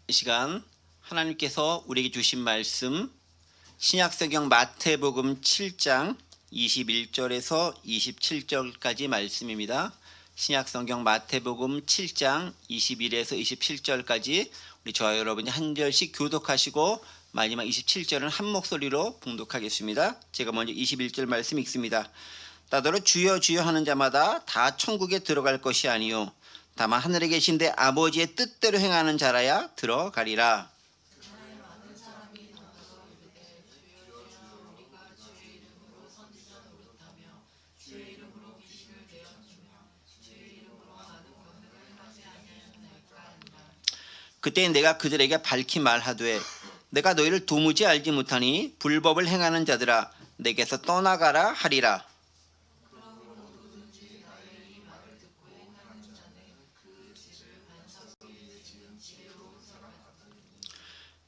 이 시간 하나님께서 우리에게 주신 말씀 신약성경 마태복음 7장 21절에서 27절까지 말씀입니다. 신약성경 마태복음 7장 21에서 27절까지 우리 저와 여러분이 한 절씩 교독하시고 마지막 27절은 한 목소리로 봉독하겠습니다. 제가 먼저 21절 말씀 읽습니다. 따더러 주여 주여 하는 자마다 다 천국에 들어갈 것이 아니요 다만 하늘에 계신 내 아버지의 뜻대로 행하는 자라야 들어가리라. 그때 내가 그들에게 밝히 말하되 내가 너희를 도무지 알지 못하니 불법을 행하는 자들아 내게서 떠나가라 하리라.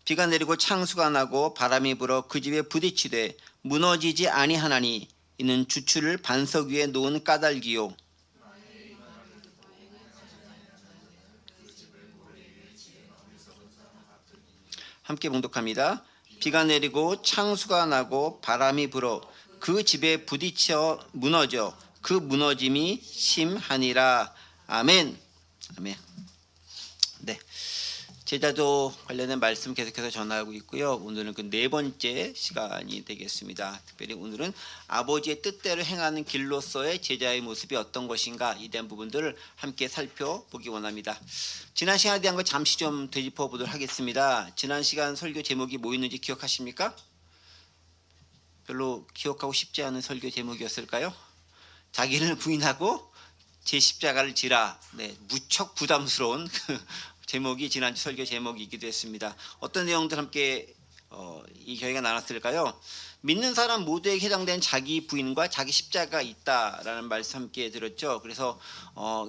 비가 내리고 창수가 나고 바람이 불어 그 집에 부딪히되 무너지지 아니하나니 이는 주추를 반석 위에 놓은 까닭이요. 함께 봉독합니다. 비가 내리고 창수가 나고 바람이 불어 그 집에 부딪혀 무너져 그 무너짐이 심하니라. 아멘. 아멘. 네. 제자도 관련된 말씀 계속해서 전하고 있고요. 오늘은 그 네 번째 시간이 되겠습니다. 특별히 오늘은 아버지의 뜻대로 행하는 길로서의 제자의 모습이 어떤 것인가 이 대한 부분들을 함께 살펴보기 원합니다. 지난 시간에 대한 거 잠시 좀 되짚어 보도록 하겠습니다. 지난 시간 설교 제목이 뭐였는지 기억하십니까? 별로 기억하고 싶지 않은 설교 제목이었을까요? 자기를 부인하고 제 십자가를 지라. 네, 무척 부담스러운 제목이 지난주 설교 제목이기도 했습니다. 어떤 내용들 함께 이 교회가 나눴을까요? 믿는 사람 모두에게 해당된 자기 부인과 자기 십자가가 있다라는 말씀 함께 들었죠. 그래서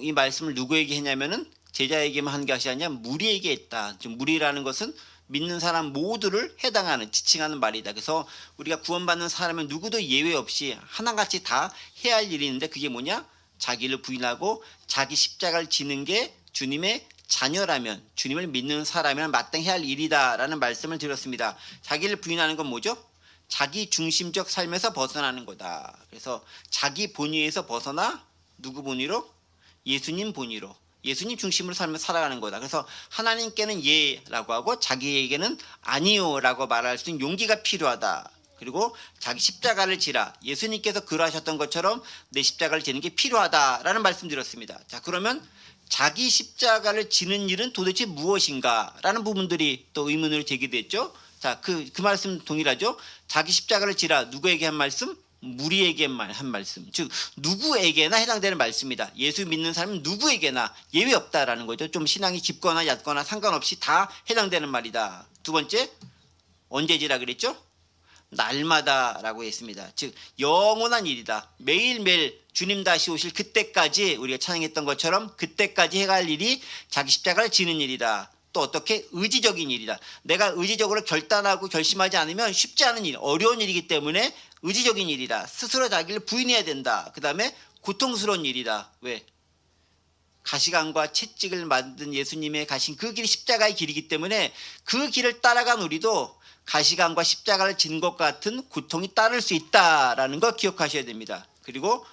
이 말씀을 누구에게 했냐면은 제자에게만 한 것이 아니라 무리에게 했다. 좀 무리라는 것은 믿는 사람 모두를 해당하는 지칭하는 말이다. 그래서 우리가 구원받는 사람은 누구도 예외 없이 하나같이 다 해야 할 일이 있는데 그게 뭐냐? 자기를 부인하고 자기 십자가를 지는 게 주님의 자녀라면 주님을 믿는 사람이란 마땅히 해야 할 일이다라는 말씀을 드렸습니다. 자기를 부인하는 건 뭐죠? 자기 중심적 삶에서 벗어나는 거다. 그래서 자기 본위에서 벗어나 누구 본위로? 예수님 본위로. 예수님 중심으로 살면서 살아가는 거다. 그래서 하나님께는 예라고 하고 자기에게는 아니요라고 말할 수 있는 용기가 필요하다. 그리고 자기 십자가를 지라. 예수님께서 그러하셨던 것처럼 내 십자가를 지는 게 필요하다라는 말씀 드렸습니다. 자, 그러면 자기 십자가를 지는 일은 도대체 무엇인가? 라는 부분들이 또 의문으로 제기됐죠. 자, 그 말씀 동일하죠. 자기 십자가를 지라. 누구에게 한 말씀? 무리에게만 한 말씀. 즉 누구에게나 해당되는 말씀이다. 예수 믿는 사람은 누구에게나 예외 없다라는 거죠. 좀 신앙이 깊거나 얕거나 상관없이 다 해당되는 말이다. 두 번째, 언제 지라 그랬죠? 날마다라고 했습니다. 즉 영원한 일이다. 매일매일 주님 다시 오실 그때까지 우리가 찬양했던 것처럼 그때까지 해야 할 일이 자기 십자가를 지는 일이다. 또 어떻게? 의지적인 일이다. 내가 의지적으로 결단하고 결심하지 않으면 쉽지 않은 일, 어려운 일이기 때문에 의지적인 일이다. 스스로 자기를 부인해야 된다. 그 다음에 고통스러운 일이다. 왜? 가시관과 채찍을 만든 예수님의 가신 그 길이 십자가의 길이기 때문에 그 길을 따라간 우리도 가시관과 십자가를 진 것 같은 고통이 따를 수 있다라는 거 기억하셔야 됩니다. 그리고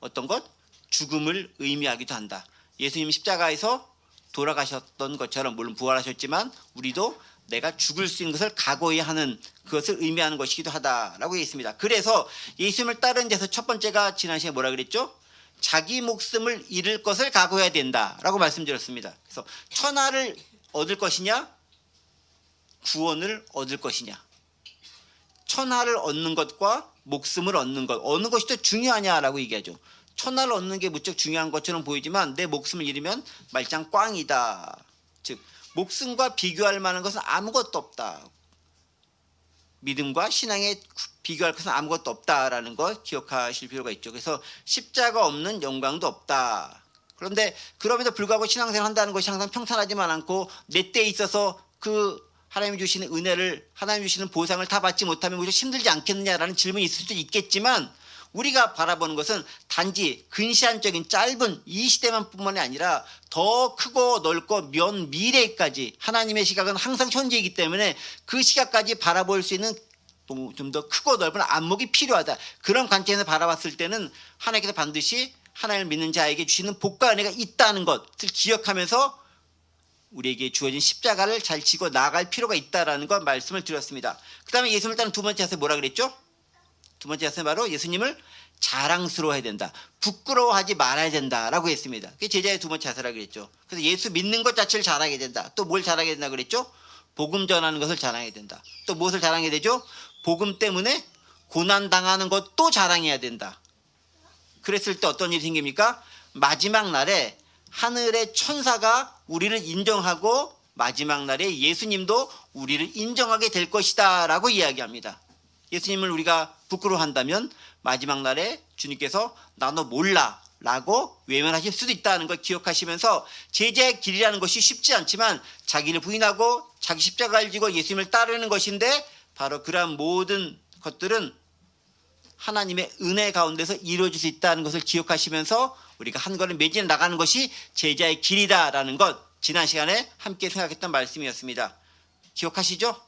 어떤 것? 죽음을 의미하기도 한다. 예수님 십자가에서 돌아가셨던 것처럼 물론 부활하셨지만 우리도 내가 죽을 수 있는 것을 각오해야 하는 그것을 의미하는 것이기도 하다라고 했습니다. 그래서 예수님을 따르는 데서 첫 번째가 지난 시간에 뭐라 그랬죠? 자기 목숨을 잃을 것을 각오해야 된다라고 말씀드렸습니다. 그래서 천하를 얻을 것이냐? 구원을 얻을 것이냐. 천하를 얻는 것과 목숨을 얻는 것 어느 것이 더 중요하냐라고 얘기하죠. 천하를 얻는 게 무척 중요한 것처럼 보이지만 내 목숨을 잃으면 말짱 꽝이다. 즉 목숨과 비교할 만한 것은 아무것도 없다. 믿음과 신앙에 비교할 것은 아무것도 없다라는 거 기억하실 필요가 있죠. 그래서 십자가 없는 영광도 없다. 그런데 그럼에도 불구하고 신앙생활 한다는 것이 항상 평탄하지만 않고 내 때에 있어서 그 하나님이 주시는 은혜를 하나님이 주시는 보상을 다 받지 못하면 우리가 힘들지 않겠느냐라는 질문이 있을 수도 있겠지만 우리가 바라보는 것은 단지 근시안적인 짧은 이 시대만 뿐만이 아니라 더 크고 넓고 먼 미래까지 하나님의 시각은 항상 현재이기 때문에 그 시각까지 바라볼 수 있는 좀 더 크고 넓은 안목이 필요하다. 그런 관점에서 바라봤을 때는 하나님께서 반드시 하나님을 믿는 자에게 주시는 복과 은혜가 있다는 것을 기억하면서 우리에게 주어진 십자가를 잘 지고 나아갈 필요가 있다는 것 말씀을 드렸습니다. 그 다음에 예수님을 따른 두 번째 자세 뭐라 그랬죠? 두 번째 자세는 바로 예수님을 자랑스러워해야 된다. 부끄러워하지 말아야 된다라고 했습니다. 그게 제자의 두 번째 자세라고 그랬죠. 그래서 예수 믿는 것 자체를 자랑해야 된다. 또 뭘 자랑해야 된다고 그랬죠? 복음 전하는 것을 자랑해야 된다. 또 무엇을 자랑해야 되죠? 복음 때문에 고난당하는 것도 자랑해야 된다. 그랬을 때 어떤 일이 생깁니까? 마지막 날에 하늘의 천사가 우리를 인정하고 마지막 날에 예수님도 우리를 인정하게 될 것이다 라고 이야기합니다. 예수님을 우리가 부끄러워한다면 마지막 날에 주님께서 나 너 몰라 라고 외면하실 수도 있다는 걸 기억하시면서 제자의 길이라는 것이 쉽지 않지만 자기를 부인하고 자기 십자가를 지고 예수님을 따르는 것인데 바로 그러한 모든 것들은 하나님의 은혜 가운데서 이루어질 수 있다는 것을 기억하시면서 우리가 한 걸음 매진해 나가는 것이 제자의 길이다라는 것 지난 시간에 함께 생각했던 말씀이었습니다. 기억하시죠?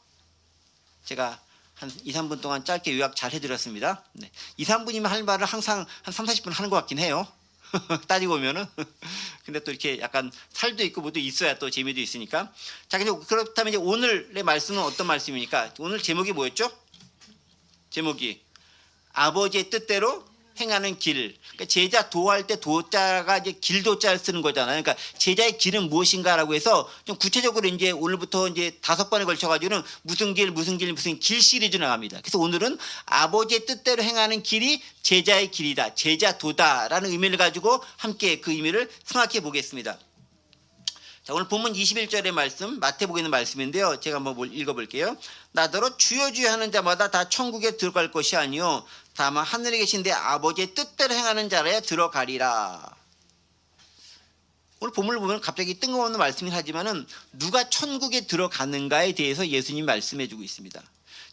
제가 한 2, 3분 동안 짧게 요약 잘 해드렸습니다. 네. 2, 3분이면 할 말을 항상 한 3, 40분 하는 것 같긴 해요. 따지고 보면은. 근데 또 이렇게 약간 살도 있고 뭐도 있어야 또 재미도 있으니까. 자, 근데 그렇다면 이제 오늘의 말씀은 어떤 말씀입니까? 오늘 제목이 뭐였죠? 제목이 아버지의 뜻대로 행하는 길. 그러니까 제자 도할 때 도자가 이제 길도자를 쓰는 거잖아요. 그러니까 제자의 길은 무엇인가라고 해서 좀 구체적으로 이제 오늘부터 이제 5번에 걸쳐가지고는 무슨 길 시리즈 나갑니다. 그래서 오늘은 아버지의 뜻대로 행하는 길이 제자의 길이다. 제자도다라는 의미를 가지고 함께 그 의미를 생각해 보겠습니다. 자, 오늘 본문 21절의 말씀, 마태복음에 있는 말씀인데요. 제가 한번 읽어볼게요. 나더러 주여 주여 하는 자마다 다 천국에 들어갈 것이 아니요 다만 하늘에 계신 내 아버지의 뜻대로 행하는 자라야 들어가리라. 오늘 본문을 보면 갑자기 뜬금없는 말씀이긴 하지만은 누가 천국에 들어가는가에 대해서 예수님이 말씀해주고 있습니다.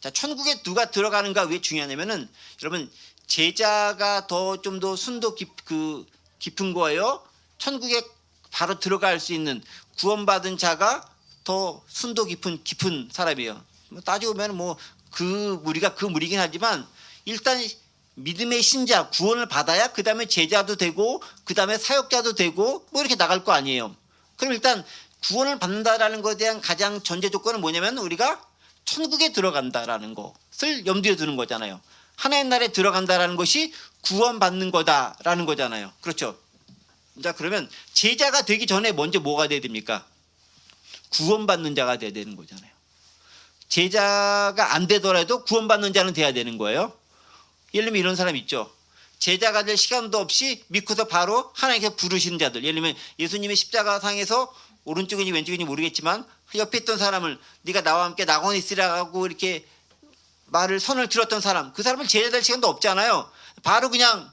자, 천국에 누가 들어가는가 왜 중요하냐면은 여러분 제자가 좀 더 순도 깊은 거예요. 천국에 바로 들어갈 수 있는 구원받은 자가 더 순도 깊은 사람이에요. 따지고 보면 그 무리가 그 무리긴 하지만 일단 믿음의 신자 구원을 받아야 그 다음에 제자도 되고 그 다음에 사역자도 되고 뭐 이렇게 나갈 거 아니에요. 그럼 일단 구원을 받는다라는 것에 대한 가장 전제 조건은 뭐냐면 우리가 천국에 들어간다라는 것을 염두에 두는 거잖아요. 하나님 나라에 들어간다라는 것이 구원받는 거다라는 거잖아요. 그렇죠? 자, 그러면 제자가 되기 전에 먼저 뭐가 돼야 됩니까? 구원받는 자가 돼야 되는 거잖아요. 제자가 안 되더라도 구원받는 자는 돼야 되는 거예요. 예를 들면 이런 사람 있죠. 제자가 될 시간도 없이 믿고서 바로 하나님께서 부르시는 자들. 예를 들면 예수님의 십자가상에서 오른쪽인지 왼쪽인지 모르겠지만 옆에 있던 사람을 네가 나와 함께 낙원에 있으라고 이렇게 선을 들었던 사람, 그 사람을 제자 될 시간도 없잖아요. 바로 그냥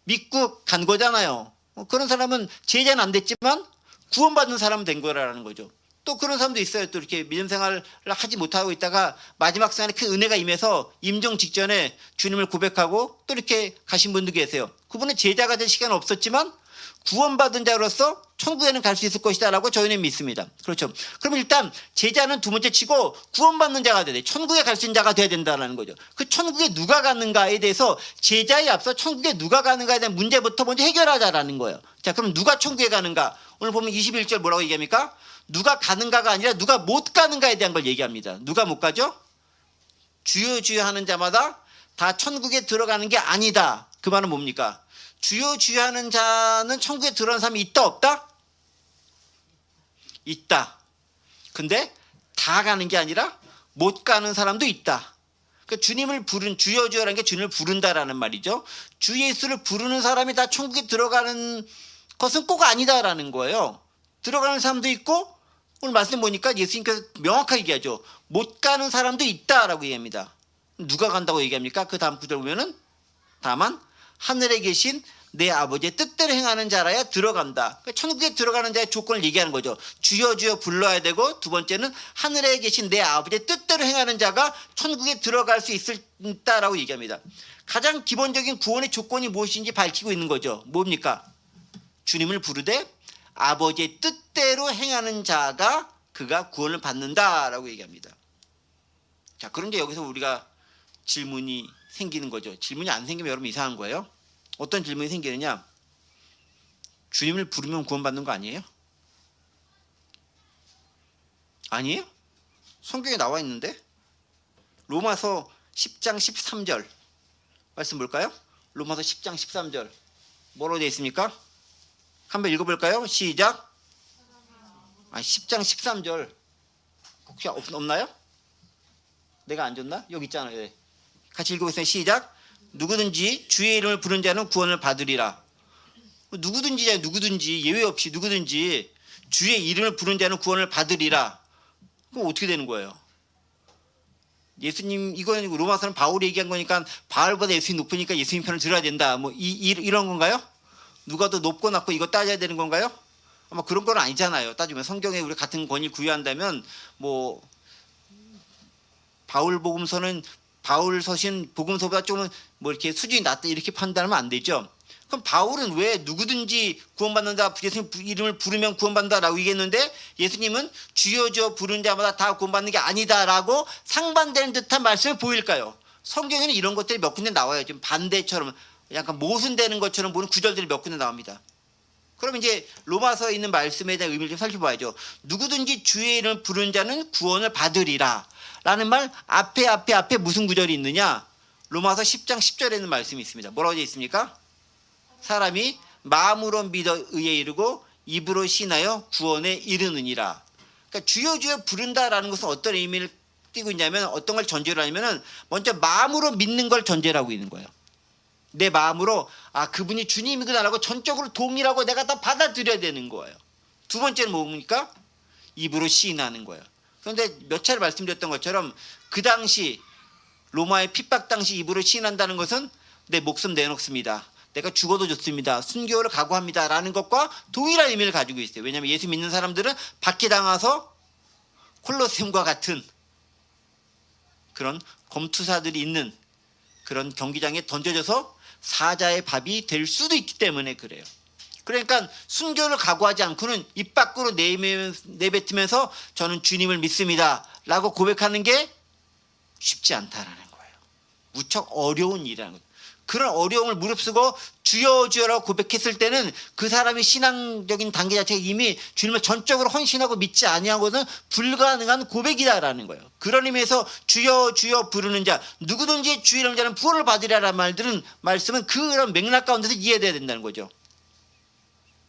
믿고 간 거잖아요. 그런 사람은 제자는 안 됐지만 구원받는 사람은 된 거라는 거죠. 또 그런 사람도 있어요. 또 이렇게 믿음 생활을 하지 못하고 있다가 마지막 시간에 큰 은혜가 임해서 임종 직전에 주님을 고백하고 또 이렇게 가신 분도 계세요. 그분은 제자가 될 시간은 없었지만 구원받은 자로서 천국에는 갈 수 있을 것이다 라고 저희는 믿습니다. 그렇죠. 그럼 일단 제자는 두 번째 치고 구원받는 자가 돼야 돼. 천국에 갈 수 있는 자가 돼야 된다는 거죠. 그 천국에 누가 가는가에 대해서 제자에 앞서 천국에 누가 가는가에 대한 문제부터 먼저 해결하자라는 거예요. 자, 그럼 누가 천국에 가는가? 오늘 보면 21절 뭐라고 얘기합니까? 누가 가는가가 아니라 누가 못 가는가에 대한 걸 얘기합니다. 누가 못 가죠? 주여 주여 하는 자마다 다 천국에 들어가는 게 아니다. 그 말은 뭡니까? 주여 주여 하는 자는 천국에 들어가는 사람이 있다 없다? 있다. 근데 다 가는 게 아니라 못 가는 사람도 있다. 그러니까 주님을 주여 주여라는 게 주님을 부른다라는 말이죠. 주 예수를 부르는 사람이 다 천국에 들어가는 것은 꼭 아니다라는 거예요. 들어가는 사람도 있고 오늘 말씀 보니까 예수님께서 명확하게 얘기하죠. 못 가는 사람도 있다라고 얘기합니다. 누가 간다고 얘기합니까? 그 다음 구절 보면은 다만 하늘에 계신 내 아버지의 뜻대로 행하는 자라야 들어간다. 그러니까 천국에 들어가는 자의 조건을 얘기하는 거죠. 주여 주여 불러야 되고 두 번째는 하늘에 계신 내 아버지의 뜻대로 행하는 자가 천국에 들어갈 수 있다라고 얘기합니다. 가장 기본적인 구원의 조건이 무엇인지 밝히고 있는 거죠. 뭡니까? 주님을 부르되 아버지의 뜻대로 행하는 자가 그가 구원을 받는다라고 얘기합니다. 자, 그런데 여기서 우리가 질문이 생기는 거죠. 질문이 안 생기면 여러분 이상한 거예요. 어떤 질문이 생기느냐? 주님을 부르면 구원받는 거 아니에요? 아니에요? 성경에 나와 있는데 로마서 10장 13절 말씀 볼까요? 로마서 10장 13절 뭐라고 되어 있습니까? 한번 읽어볼까요? 시작. 10장 13절 혹시 없나요? 내가 안 줬나? 여기 있잖아요. 네. 같이 읽어보세요. 시작. 누구든지 주의 이름을 부른 자는 구원을 받으리라. 누구든지 예외 없이 누구든지 주의 이름을 부른 자는 구원을 받으리라. 그럼 어떻게 되는 거예요? 예수님, 이건 로마서는 바울이 얘기한 거니까 바울보다 예수님이 높으니까 예수님 편을 들어야 된다. 뭐 이런 건가요? 누가 더 높고 낮고 이거 따져야 되는 건가요? 아마 그런 건 아니잖아요. 따지면 성경에 우리 같은 권위를 구현한다면 뭐 바울 복음서는 바울 서신 복음서보다 조금 뭐 이렇게 수준이 낮다 이렇게 판단하면 안 되죠. 그럼 바울은 왜 누구든지 구원받는다, 예수님 이름을 부르면 구원받는다라고 얘기했는데 예수님은 주여 주여 부르는 자마다 다 구원받는 게 아니다라고 상반되는 듯한 말씀을 보일까요? 성경에는 이런 것들이 몇 군데 나와요. 좀 반대처럼 약간 모순되는 것처럼 보는 구절들이 몇 군데 나옵니다. 그럼 이제 로마서에 있는 말씀에 대한 의미를 좀 살펴봐야죠. 누구든지 주의 이름을 부르는 자는 구원을 받으리라 라는 말 앞에 무슨 구절이 있느냐? 로마서 10장 10절에 있는 말씀이 있습니다. 뭐라고 되어 있습니까? 사람이 마음으로 믿어 의에 이르고 입으로 신하여 구원에 이르느니라. 그러니까 주여 주여 부른다라는 것은 어떤 의미를 띠고 있냐면 어떤 걸 전제로 하냐면은 먼저 마음으로 믿는 걸 전제로 하고 있는 거예요. 내 마음으로 그분이 주님이구나라고 전적으로 동의라고 내가 다 받아들여야 되는 거예요. 두 번째는 뭡니까? 입으로 시인하는 거예요. 그런데 몇 차례 말씀드렸던 것처럼 그 당시 로마의 핍박 당시 입으로 시인한다는 것은 내 목숨 내놓습니다. 내가 죽어도 좋습니다. 순교를 각오합니다. 라는 것과 동일한 의미를 가지고 있어요. 왜냐하면 예수 믿는 사람들은 박해당해서 콜로세움과 같은 그런 검투사들이 있는 그런 경기장에 던져져서 사자의 밥이 될 수도 있기 때문에 그래요. 그러니까 순교를 각오하지 않고는 입 밖으로 내뱉으면서 저는 주님을 믿습니다. 라고 고백하는 게 쉽지 않다라는 거예요. 무척 어려운 일이라는 거예요. 그런 어려움을 무릅쓰고 주여 주여라고 고백했을 때는 그 사람의 신앙적인 단계 자체가 이미 주님을 전적으로 헌신하고 믿지 아니하고는 불가능한 고백이다라는 거예요. 그런 의미에서 주여 주여 부르는 자, 누구든지 주의 이름 자는 구원을 받으리라는 말씀은 그런 맥락 가운데서 이해돼야 된다는 거죠.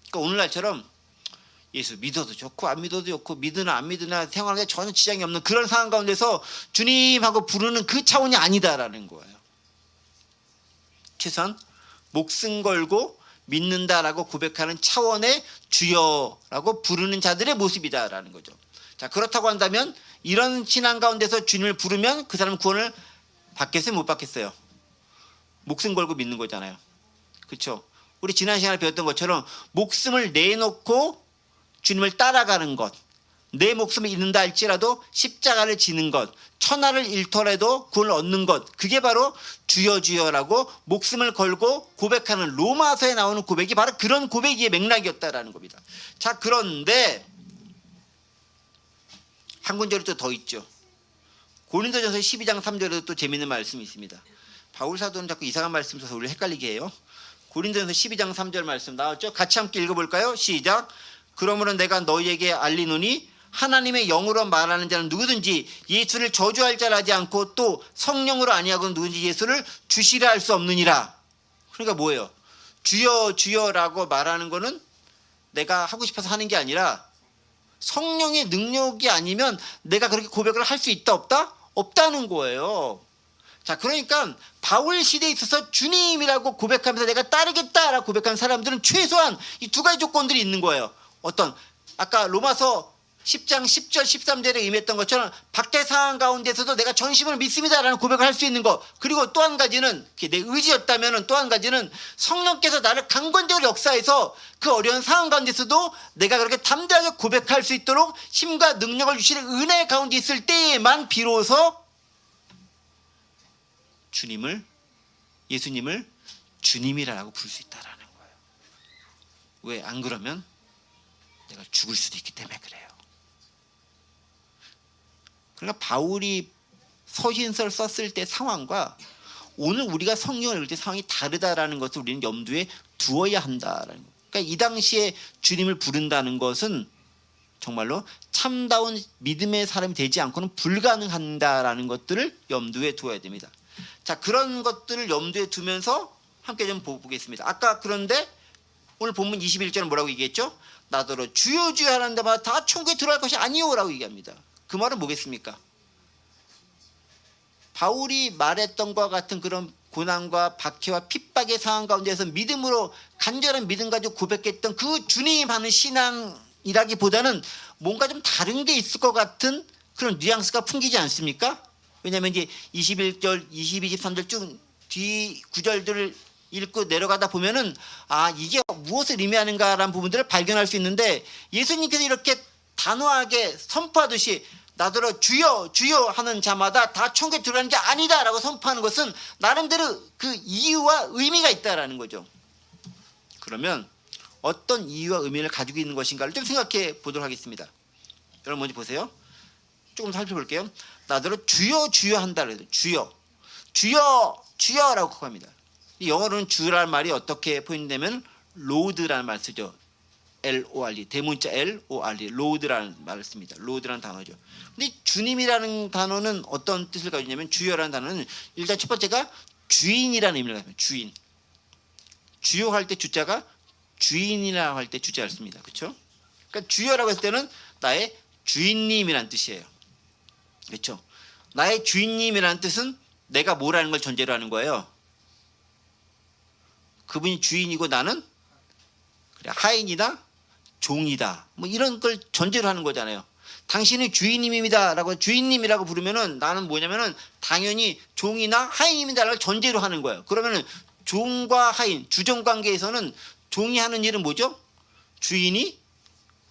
그러니까 오늘날처럼 예수 믿어도 좋고 안 믿어도 좋고 믿으나 안 믿으나 생활하는데 전혀 지장이 없는 그런 상황 가운데서 주님하고 부르는 그 차원이 아니다라는 거예요. 최소한 목숨 걸고 믿는다라고 고백하는 차원의 주여라고 부르는 자들의 모습이다라는 거죠. 자, 그렇다고 한다면 이런 신앙 가운데서 주님을 부르면 그 사람은 구원을 받겠어요? 못 받겠어요? 목숨 걸고 믿는 거잖아요. 그렇죠? 우리 지난 시간에 배웠던 것처럼 목숨을 내놓고 주님을 따라가는 것, 내 목숨을 잃는다 할지라도 십자가를 지는 것, 천하를 잃더라도 구원을 얻는 것, 그게 바로 주여 주여라고 목숨을 걸고 고백하는 로마서에 나오는 고백이 바로 그런 고백의 맥락이었다라는 겁니다. 자, 그런데 한 군절이 또 더 있죠. 고린도전서 12장 3절에도 또 재미있는 말씀이 있습니다. 바울 사도는 자꾸 이상한 말씀 써서 우리를 헷갈리게 해요. 고린도전서 12장 3절 말씀 나왔죠? 같이 함께 읽어볼까요? 시작. 그러므로 내가 너희에게 알리노니 하나님의 영으로 말하는 자는 누구든지 예수를 저주할 자를 하지 않고 또 성령으로 아니하고 누구든지 예수를 주시라 할 수 없느니라. 그러니까 뭐예요? 주여 주여라고 말하는 거는 내가 하고 싶어서 하는 게 아니라 성령의 능력이 아니면 내가 그렇게 고백을 할 수 있다 없다? 없다는 거예요. 자, 그러니까 바울 시대에 있어서 주님이라고 고백하면서 내가 따르겠다라고 고백하는 사람들은 최소한 이 두 가지 조건들이 있는 거예요. 어떤 아까 로마서 10장 10절 13절에 의미했던 것처럼 박해 상황 가운데서도 내가 전심으로 믿습니다라는 고백을 할 수 있는 것, 그리고 또 한 가지는 내 의지였다면 또 한 가지는 성령께서 나를 강권적으로 역사해서 그 어려운 상황 가운데서도 내가 그렇게 담대하게 고백할 수 있도록 힘과 능력을 주시는 은혜 가운데 있을 때에만 비로소 주님을 예수님을 주님이라고 부를 수 있다라는 거예요. 왜? 안 그러면 내가 죽을 수도 있기 때문에 그래요. 그러니까 바울이 서신서를 썼을 때 상황과 오늘 우리가 성경을 읽을 때 상황이 다르다라는 것을 우리는 염두에 두어야 한다라는 거예요. 그러니까 이 당시에 주님을 부른다는 것은 정말로 참다운 믿음의 사람이 되지 않고는 불가능한다라는 것들을 염두에 두어야 됩니다. 자, 그런 것들을 염두에 두면서 함께 좀 보겠습니다. 아까 그런데 오늘 본문 21절은 뭐라고 얘기했죠? 나더러 주여 주여 하는 데마다 다 천국에 들어갈 것이 아니오라고 얘기합니다. 그 말은 뭐겠습니까? 바울이 말했던 것과 같은 그런 고난과 박해와 핍박의 상황 가운데서 믿음으로 간절한 믿음 가지고 고백했던 그 주님이 받는 신앙이라기보다는 뭔가 좀 다른 게 있을 것 같은 그런 뉘앙스가 풍기지 않습니까? 왜냐하면 이제 21절, 22, 23절 쭉 뒤 구절들을 읽고 내려가다 보면은 아, 이게 무엇을 의미하는가라는 부분들을 발견할 수 있는데 예수님께서 이렇게 단호하게 선포하듯이 나더러 주여 주여 하는 자마다 다 천국에 들어가는 게 아니다라고 선포하는 것은 나름대로 그 이유와 의미가 있다라는 거죠. 그러면 어떤 이유와 의미를 가지고 있는 것인가를 좀 생각해 보도록 하겠습니다. 여러분 먼저 보세요. 조금 살펴볼게요. 나더러 주여 주여 한다 그래요. 주여 주여 주여라고 합니다. 영어로는 주라는 말이 어떻게 표현되면 로드라는 말을 쓰죠. L-O-R-E 대문자 L-O-R-E 로드라는 말을 씁니다. 로드라는 단어죠. 근데 주님이라는 단어는 어떤 뜻을 가지고 있냐면 주여라는 단어는 일단 첫 번째가 주인이라는 의미를 가지고 있습니다. 주인. 주요 할 때 주자가 주인이라고 할 때 주자를 씁니다. 그렇죠? 그러니까 주여라고 했을 때는 나의 주인님이라는 뜻이에요. 그렇죠? 나의 주인님이라는 뜻은 내가 뭐라는 걸 전제로 하는 거예요. 그분이 주인이고 나는 그래, 하인이다, 종이다, 뭐 이런 걸 전제로 하는 거잖아요. 당신은 주인님입니다라고 주인님이라고 부르면은 나는 뭐냐면은 당연히 종이나 하인입니다라고 전제로 하는 거예요. 그러면은 종과 하인, 주종 관계에서는 종이 하는 일은 뭐죠? 주인이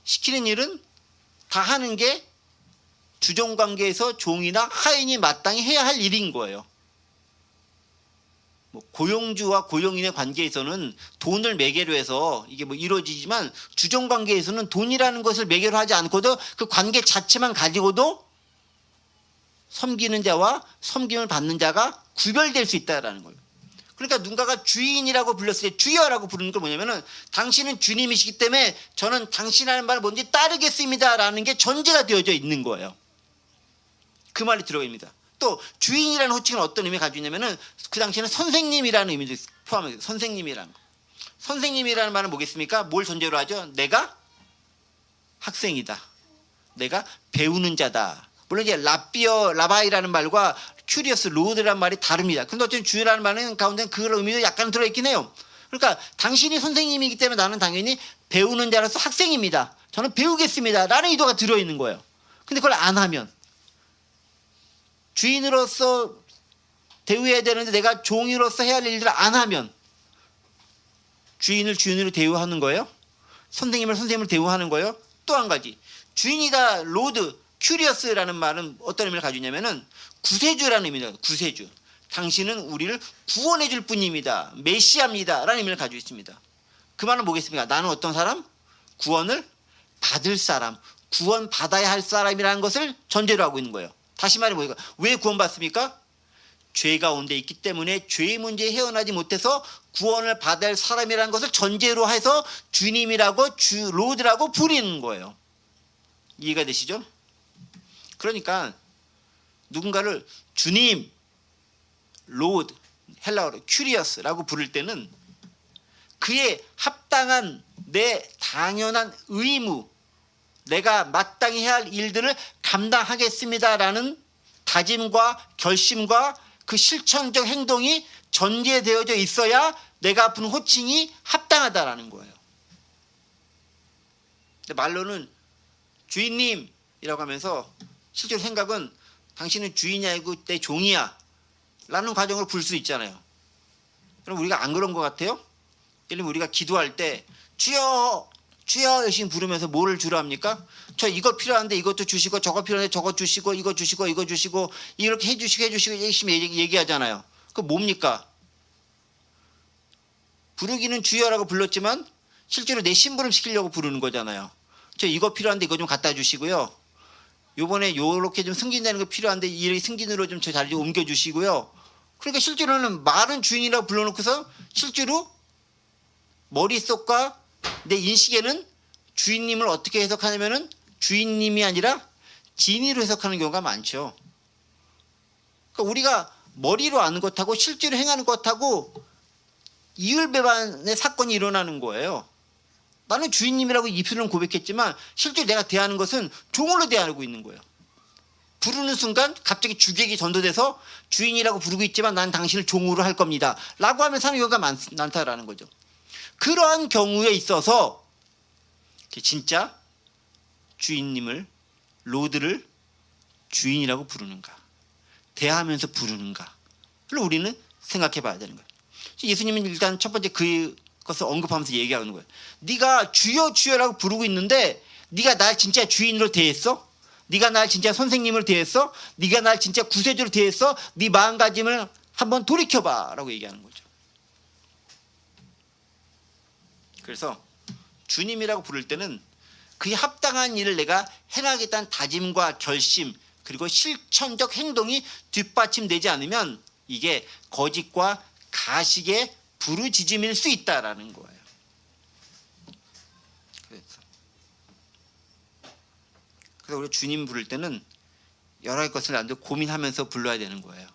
시키는 일은 다 하는 게 주종 관계에서 종이나 하인이 마땅히 해야 할 일인 거예요. 고용주와 고용인의 관계에서는 돈을 매개로 해서 이게 뭐 이루어지지만 주종 관계에서는 돈이라는 것을 매개로 하지 않고도 그 관계 자체만 가지고도 섬기는 자와 섬김을 받는 자가 구별될 수 있다라는 거예요. 그러니까 누군가가 주인이라고 불렀을 때 주여라고 부르는 건 뭐냐면은 당신은 주님이시기 때문에 저는 당신 하는 말을 뭔지 따르겠습니다라는 게 전제가 되어져 있는 거예요. 그 말이 들어갑니다. 또 주인이라는 호칭은 어떤 의미를 가지고 있냐면은 그 당시에는 선생님이라는 의미도 포함해요. 선생님이라는 거. 선생님이라는 말은 뭐겠습니까? 뭘 전제로 하죠? 내가 학생이다. 내가 배우는 자다. 물론 이제 라바이라는 말과 큐리어스 로드라는 말이 다릅니다. 근데 어쨌든 주인이라는 말은 가운데 그런 의미도 약간 들어있긴 해요. 그러니까 당신이 선생님이기 때문에 나는 당연히 배우는 자로서 학생입니다. 저는 배우겠습니다. 라는 의도가 들어있는 거예요. 근데 그걸 안 하면 주인으로서 대우해야 되는데 내가 종이로서 해야 할 일들을 안 하면 주인을 주인으로 대우하는 거예요? 선생님을 선생님으로 대우하는 거예요? 또 한 가지 주인이다 로드 큐리어스라는 말은 어떤 의미를 가지고 있냐면은 구세주라는 의미입니다. 구세주. 당신은 우리를 구원해 줄 뿐입니다. 메시아입니다. 라는 의미를 가지고 있습니다. 그 말은 뭐겠습니까? 나는 어떤 사람? 구원을 받을 사람, 구원 받아야 할 사람이라는 것을 전제로 하고 있는 거예요. 다시 말해 보니까 왜 구원받습니까? 죄 가운데 있기 때문에 죄의 문제에 헤어나지 못해서 구원을 받을 사람이라는 것을 전제로 해서 주님이라고 로드라고 부르는 거예요. 이해가 되시죠? 그러니까 누군가를 주님, 로드, 헬라어로 큐리어스라고 부를 때는 그의 합당한 내 당연한 의무, 내가 마땅히 해야 할 일들을 감당하겠습니다라는 다짐과 결심과 그 실천적 행동이 전제되어져 있어야 내가 부른 호칭이 합당하다라는 거예요. 근데 말로는 주인님이라고 하면서 실제로 생각은 당신은 주인이 아니고 내 종이야 라는 과정으로 부를 수 있잖아요. 그럼 우리가 안 그런 것 같아요? 예를 들면 우리가 기도할 때 주여 주여 열심히 부르면서 뭐를 주라 합니까? 저 이거 필요한데 이것도 주시고 저거 필요한데 저거 주시고 이거 주시고 이거 주시고 이렇게 해주시고 열심히 얘기하잖아요. 그거 뭡니까? 부르기는 주여라고 불렀지만 실제로 내 심부름 시키려고 부르는 거잖아요. 저 이거 필요한데 이거 좀 갖다 주시고요. 요번에 요렇게 좀 승진되는 거 필요한데 이 승진으로 좀 저 자리 좀 옮겨 주시고요. 그러니까 실제로는 말은 주인이라고 불러놓고서 실제로 머릿속과 내 인식에는 주인님을 어떻게 해석하냐면은 주인님이 아니라 진위로 해석하는 경우가 많죠. 그러니까 우리가 머리로 아는 것하고 실제로 행하는 것하고 이율배반의 사건이 일어나는 거예요. 나는 주인님이라고 입술은 고백했지만 실제로 내가 대하는 것은 종으로 대하고 있는 거예요. 부르는 순간 갑자기 주객이 전도돼서 주인이라고 부르고 있지만 난 당신을 종으로 할 겁니다 라고 하면서 하는 경우가 많다라는 거죠. 그러한 경우에 있어서 진짜 주인님을 로드를 주인이라고 부르는가 대하면서 부르는가 를 우리는 생각해 봐야 되는 거예요. 예수님은 일단 첫 번째 그것을 언급하면서 얘기하는 거예요. 네가 주여 주여라고 부르고 있는데 네가 날 진짜 주인으로 대했어? 네가 날 진짜 선생님으로 대했어? 네가 날 진짜 구세주로 대했어? 네 마음가짐을 한번 돌이켜봐 라고 얘기하는 거죠. 그래서 주님이라고 부를 때는 그에 합당한 일을 내가 행하겠다는 다짐과 결심 그리고 실천적 행동이 뒷받침되지 않으면 이게 거짓과 가식의 부르짖음일 수 있다라는 거예요. 그래서 우리 주님 부를 때는 여러 가지 것을 나도 고민하면서 불러야 되는 거예요.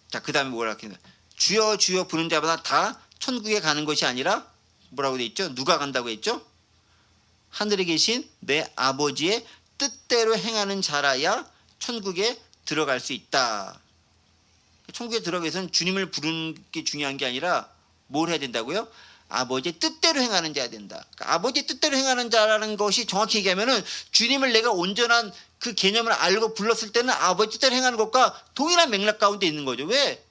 자, 그 다음에 뭐라 했냐? 주여 주여 부르는 자마다 다 천국에 가는 것이 아니라 뭐라고 돼 있죠? 누가 간다고 했죠? 하늘에 계신 내 아버지의 뜻대로 행하는 자라야 천국에 들어갈 수 있다. 천국에 들어가기 위해서는 주님을 부르는 게 중요한 게 아니라 뭘 해야 된다고요? 아버지의 뜻대로 행하는 자야 된다. 그러니까 아버지의 뜻대로 행하는 자라는 것이 정확히 얘기하면은 주님을 내가 온전한 그 개념을 알고 불렀을 때는 아버지 뜻대로 행하는 것과 동일한 맥락 가운데 있는 거죠. 왜?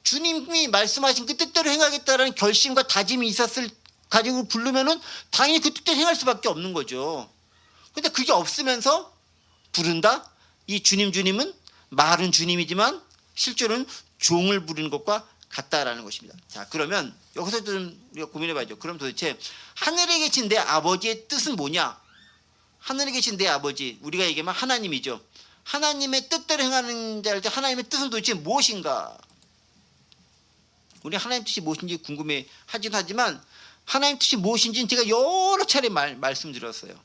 주님이 말씀하신 그 뜻대로 행하겠다라는 결심과 다짐이 있었을 가지고 부르면은 당연히 그 뜻대로 행할 수밖에 없는 거죠. 근데 그게 없으면서 부른다? 이 주님은 말은 주님이지만 실제로는 종을 부르는 것과 같다라는 것입니다. 자, 그러면 여기서 좀 우리가 고민해 봐야죠. 그럼 도대체 하늘에 계신 내 아버지의 뜻은 뭐냐? 하늘에 계신 내 아버지, 우리가 얘기하면 하나님이죠. 하나님의 뜻대로 행하는 자일 때 하나님의 뜻은 도대체 무엇인가? 우리 하나님 뜻이 무엇인지 궁금해 하긴 하지만 하나님 뜻이 무엇인지는 제가 여러 차례 말씀드렸어요.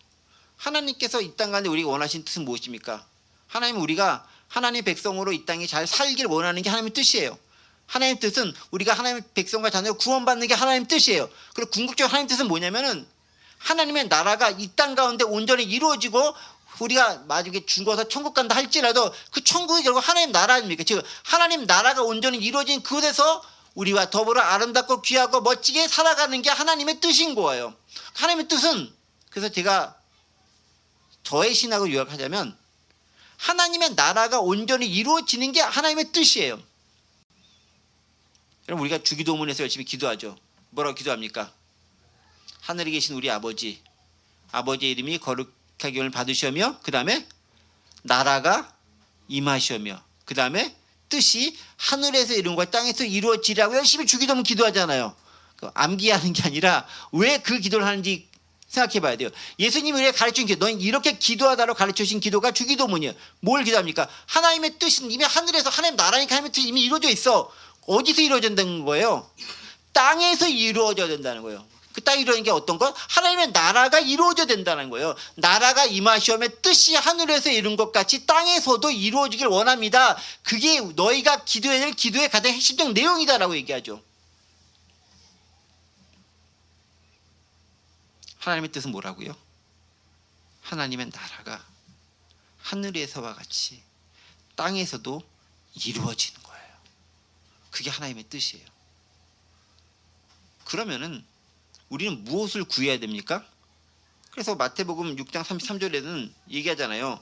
하나님께서 이 땅 가운데 우리가 원하신 뜻은 무엇입니까? 하나님은 우리가 하나님의 백성으로 이 땅에 잘 살기를 원하는 게 하나님의 뜻이에요. 하나님의 뜻은 우리가 하나님의 백성과 자녀로 구원받는 게 하나님의 뜻이에요. 그리고 궁극적으로 하나님의 뜻은 뭐냐면은 하나님의 나라가 이 땅 가운데 온전히 이루어지고 우리가 마지막에 죽어서 천국 간다 할지라도 그 천국이 결국 하나님 나라 아닙니까? 즉 하나님 나라가 온전히 이루어진 그곳에서 우리와 더불어 아름답고 귀하고 멋지게 살아가는 게 하나님의 뜻인 거예요. 하나님의 뜻은 그래서 제가 저의 신학을 요약하자면 하나님의 나라가 온전히 이루어지는 게 하나님의 뜻이에요. 여러분 우리가 주기도문에서 열심히 기도하죠. 뭐라고 기도합니까? 하늘에 계신 우리 아버지의 이름이 거룩하기를 받으시며 그 다음에 나라가 임하시며 그 다음에 뜻이 하늘에서 이룬 것 땅에서 이루어지라고 열심히 주기도문 기도하잖아요. 암기하는 게 아니라 왜 그 기도를 하는지 생각해 봐야 돼요. 예수님이 우리가 가르쳐준 기도, 너는 이렇게 기도하다라고 가르쳐주신 기도가 주기도문이에요. 뭘 기도합니까? 하나님의 뜻은 이미 하늘에서 하나님 나라니까 하나님의 뜻이 이미 이루어져 있어. 어디서 이루어진다는 거예요? 땅에서 이루어져야 된다는 거예요. 그 땅이 이루어지는 게 어떤 것? 하나님의 나라가 이루어져야 된다는 거예요. 나라가 임하시오며 뜻이 하늘에서 이룬 것 같이 땅에서도 이루어지길 원합니다. 그게 너희가 기도해야 될 기도의 가장 핵심적 내용이다라고 얘기하죠. 하나님의 뜻은 뭐라고요? 하나님의 나라가 하늘에서와 같이 땅에서도 이루어지는 거예요. 그게 하나님의 뜻이에요. 그러면은 우리는 무엇을 구해야 됩니까? 그래서 마태복음 6장 33절에는 얘기하잖아요.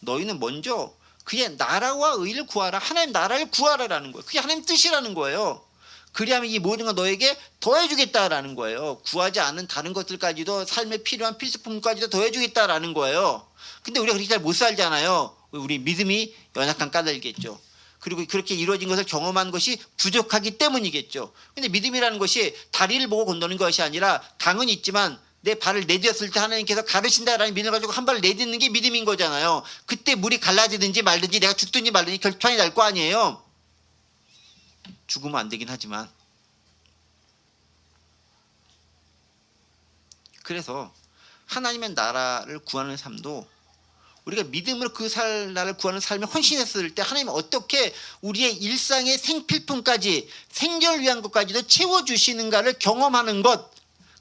너희는 먼저 그의 나라와 의를 구하라. 하나님 나라를 구하라라는 거예요. 그게 하나님 뜻이라는 거예요. 그리하면 이 모든 건 너에게 더해주겠다라는 거예요. 구하지 않은 다른 것들까지도 삶에 필요한 필수품까지도 더해주겠다라는 거예요. 근데 우리가 그렇게 잘 못 살잖아요. 우리 믿음이 연약한 까닭이겠죠. 그리고 그렇게 이루어진 것을 경험한 것이 부족하기 때문이겠죠. 근데 믿음이라는 것이 다리를 보고 건너는 것이 아니라 강은 있지만 내 발을 내딛었을 때 하나님께서 가르친다라는 믿음을 가지고 한 발을 내딛는 게 믿음인 거잖아요. 그때 물이 갈라지든지 말든지 내가 죽든지 말든지 결판이 날 거 아니에요. 죽으면 안 되긴 하지만. 그래서 하나님의 나라를 구하는 삶도 우리가 믿음으로 그 나라를 구하는 삶에 헌신했을 때 하나님은 어떻게 우리의 일상의 생필품까지 생존을 위한 것까지도 채워주시는가를 경험하는 것,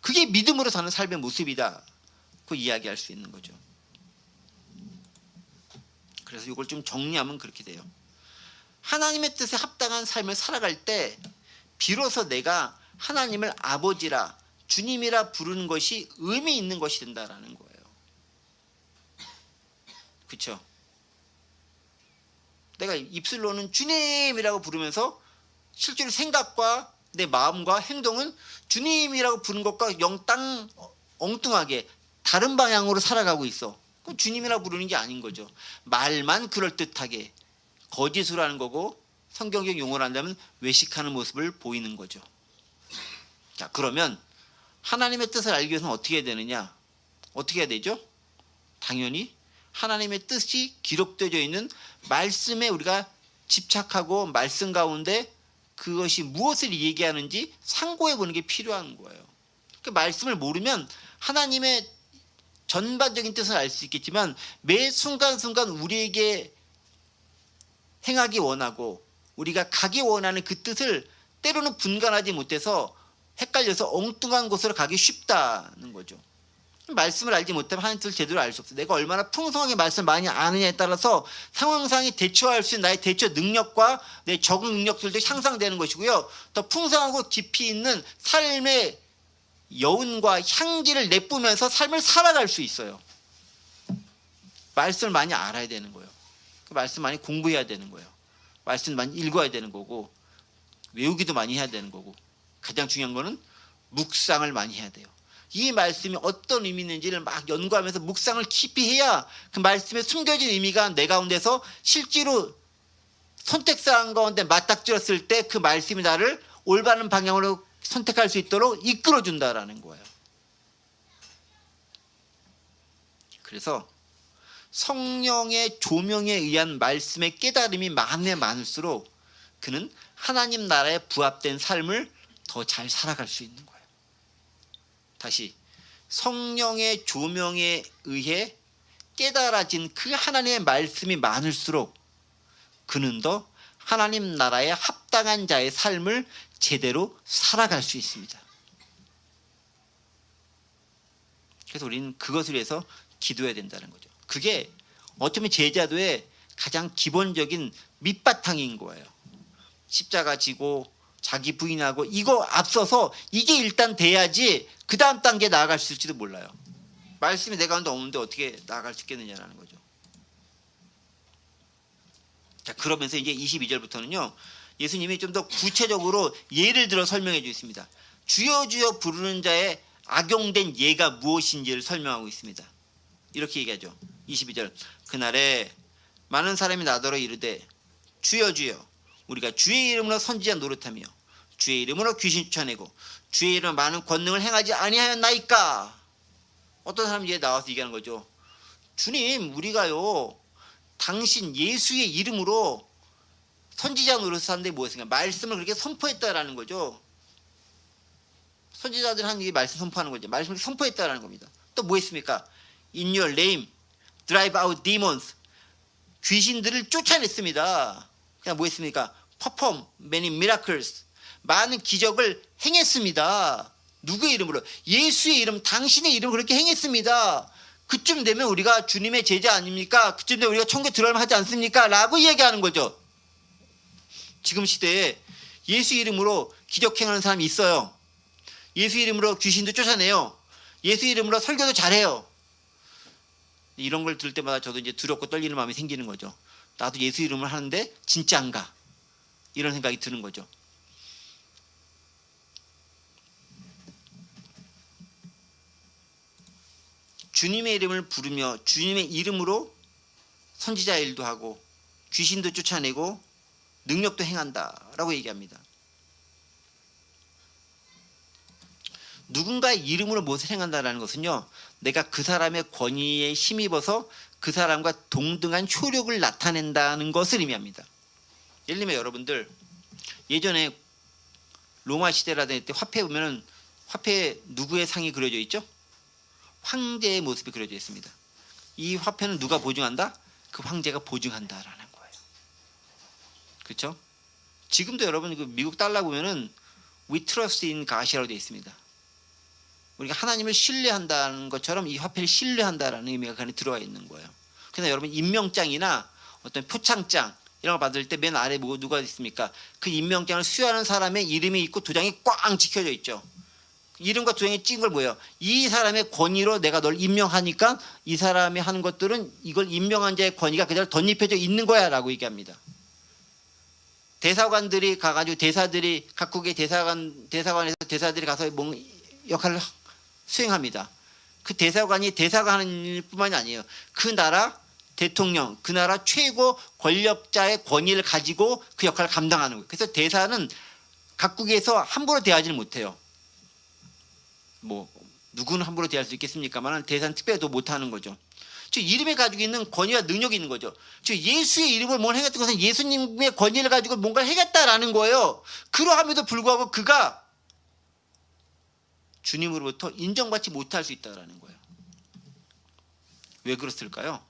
그게 믿음으로 사는 삶의 모습이다, 그 이야기할 수 있는 거죠. 그래서 이걸 좀 정리하면 그렇게 돼요. 하나님의 뜻에 합당한 삶을 살아갈 때 비로소 내가 하나님을 아버지라 주님이라 부르는 것이 의미 있는 것이 된다라는 거예요. 그렇죠? 내가 입술로는 주님이라고 부르면서 실제로 생각과 내 마음과 행동은 주님이라고 부르는 것과 영땅 엉뚱하게 다른 방향으로 살아가고 있어. 그럼 주님이라고 부르는 게 아닌 거죠. 말만 그럴듯하게 거짓으로 하는 거고, 성경적 용어를 한다면 외식하는 모습을 보이는 거죠. 자, 그러면 하나님의 뜻을 알기 위해서는 어떻게 해야 되느냐? 어떻게 해야 되죠? 당연히 하나님의 뜻이 기록되어 있는 말씀에 우리가 집착하고 말씀 가운데 그것이 무엇을 얘기하는지 상고해 보는 게 필요한 거예요. 그 말씀을 모르면 하나님의 전반적인 뜻을 알 수 있겠지만 매 순간순간 우리에게 행하기 원하고 우리가 가기 원하는 그 뜻을 때로는 분간하지 못해서 헷갈려서 엉뚱한 곳으로 가기 쉽다는 거죠. 말씀을 알지 못하면 하나님 뜻을 제대로 알 수 없어요. 내가 얼마나 풍성하게 말씀을 많이 아느냐에 따라서 상황상에 대처할 수 있는 나의 대처 능력과 내 적응 능력들도 향상되는 것이고요. 더 풍성하고 깊이 있는 삶의 여운과 향기를 내뿜으면서 삶을 살아갈 수 있어요. 말씀을 많이 알아야 되는 거예요. 그 말씀 많이 공부해야 되는 거예요. 말씀 많이 읽어야 되는 거고, 외우기도 많이 해야 되는 거고, 가장 중요한 거는 묵상을 많이 해야 돼요. 이 말씀이 어떤 의미 있는지를 막 연구하면서 묵상을 깊이 해야 그 말씀에 숨겨진 의미가 내 가운데서 실제로 선택사항 가운데 맞닥뜨렸을 때 그 말씀이 나를 올바른 방향으로 선택할 수 있도록 이끌어준다라는 거예요. 그래서 성령의 조명에 의한 말씀의 깨달음이 많으면 많을수록 그는 하나님 나라에 부합된 삶을 더 잘 살아갈 수 있는 거예요. 다시, 성령의 조명에 의해 깨달아진 그 하나님의 말씀이 많을수록 그는 더 하나님 나라에 합당한 자의 삶을 제대로 살아갈 수 있습니다. 그래서 우리는 그것을 위해서 기도해야 된다는 거죠. 그게 어쩌면 제자도의 가장 기본적인 밑바탕인 거예요. 십자가 지고 자기 부인하고 이거 앞서서 이게 일단 돼야지 그 다음 단계 나아갈 수 있을지도 몰라요. 말씀이 내 가운데 없는데 어떻게 나아갈 수 있겠느냐라는 거죠. 자, 그러면서 이제 22절부터는요 예수님이 좀 더 구체적으로 예를 들어 설명해 주셨습니다. 주여 주여 부르는 자의 악용된 예가 무엇인지를 설명하고 있습니다. 이렇게 얘기하죠. 22절, 그날에 많은 사람이 나더러 이르되 주여 주여 우리가 주의 이름으로 선지자 노릇하며 주의 이름으로 귀신 쫓아내고 주의 이름으로 많은 권능을 행하지 아니하였나이까. 어떤 사람이 이제 나와서 얘기하는 거죠. 주님, 우리가요 당신 예수의 이름으로 선지자 노릇을 하는데 뭐였습니까? 말씀을 그렇게 선포했다라는 거죠. 선지자들 하는 게 말씀 선포하는 거죠. 말씀을 선포했다라는 겁니다. 또 뭐 했습니까? In your name, drive out demons. 귀신들을 쫓아냈습니다. 그냥 뭐 했습니까? Perform many miracles. 많은 기적을 행했습니다. 누구의 이름으로? 예수의 이름, 당신의 이름 그렇게 행했습니다. 그쯤 되면 우리가 주님의 제자 아닙니까? 그쯤 되면 우리가 천국에 들어가면 하지 않습니까? 라고 얘기하는 거죠. 지금 시대에 예수 이름으로 기적 행하는 사람이 있어요. 예수 이름으로 귀신도 쫓아내요. 예수 이름으로 설교도 잘해요. 이런 걸 들을 때마다 저도 이제 두렵고 떨리는 마음이 생기는 거죠. 나도 예수 이름을 하는데 진짜인가? 이런 생각이 드는 거죠. 주님의 이름을 부르며 주님의 이름으로 선지자 일도 하고 귀신도 쫓아내고 능력도 행한다라고 얘기합니다. 누군가의 이름으로 무엇을 행한다라는 것은요, 내가 그 사람의 권위에 힘입어서 그 사람과 동등한 효력을 나타낸다는 것을 의미합니다. 예를 들면 여러분들 예전에 로마 시대라든지 때 화폐 보면은 화폐에 누구의 상이 그려져 있죠? 황제의 모습이 그려져 있습니다. 이 화폐는 누가 보증한다? 그 황제가 보증한다라는 거예요. 그렇죠? 지금도 여러분 그 미국 달러 보면은 We trust in God이라고 되어 있습니다. 우리가 하나님을 신뢰한다는 것처럼 이 화폐를 신뢰한다라는 의미가 그 안에 들어가 있는 거예요. 그래서 여러분 임명장이나 어떤 표창장 이런 걸 받을 때 맨 아래 누가 있습니까? 그 임명장을 수여하는 사람의 이름이 있고 도장이 꽝 찍혀져 있죠. 이름과 도장이 찍은 걸 뭐예요? 이 사람의 권위로 내가 널 임명하니까 이 사람이 하는 것들은 이걸 임명한 자의 권위가 그대로 덧입혀져 있는 거야 라고 얘기합니다. 대사관들이 가가지고 대사들이 각국의 대사관에서 대사들이 가서 뭔 역할을 수행합니다. 그 대사관이 대사가 하는 일뿐만이 아니에요. 그 나라 대통령, 그 나라 최고 권력자의 권위를 가지고 그 역할을 감당하는 거예요. 그래서 대사는 각국에서 함부로 대하지는 못해요. 뭐 누구는 함부로 대할 수 있겠습니까만 대사는 특별히 더 못하는 거죠. 즉 이름에 가지고 있는 권위와 능력이 있는 거죠. 즉 예수의 이름을 뭘 행했던 것은 예수님의 권위를 가지고 뭔가를 해겠다라는 거예요. 그러함에도 불구하고 그가 주님으로부터 인정받지 못할 수 있다라는 거예요. 왜 그랬을까요?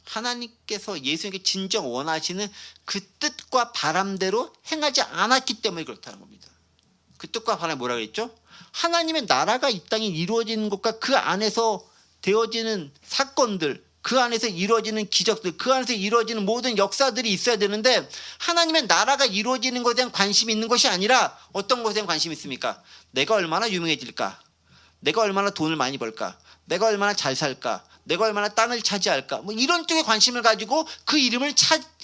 하나님께서 예수님께 진정 원하시는 그 뜻과 바람대로 행하지 않았기 때문에 그렇다는 겁니다. 그 뜻과 바람이 뭐라고 했죠? 하나님의 나라가 이 땅에 이루어지는 것과 그 안에서 되어지는 사건들, 그 안에서 이루어지는 기적들, 그 안에서 이루어지는 모든 역사들이 있어야 되는데 하나님의 나라가 이루어지는 것에 대한 관심이 있는 것이 아니라 어떤 것에 대한 관심이 있습니까? 내가 얼마나 유명해질까? 내가 얼마나 돈을 많이 벌까? 내가 얼마나 잘 살까? 내가 얼마나 땅을 차지할까? 뭐 이런 쪽에 관심을 가지고 그 이름을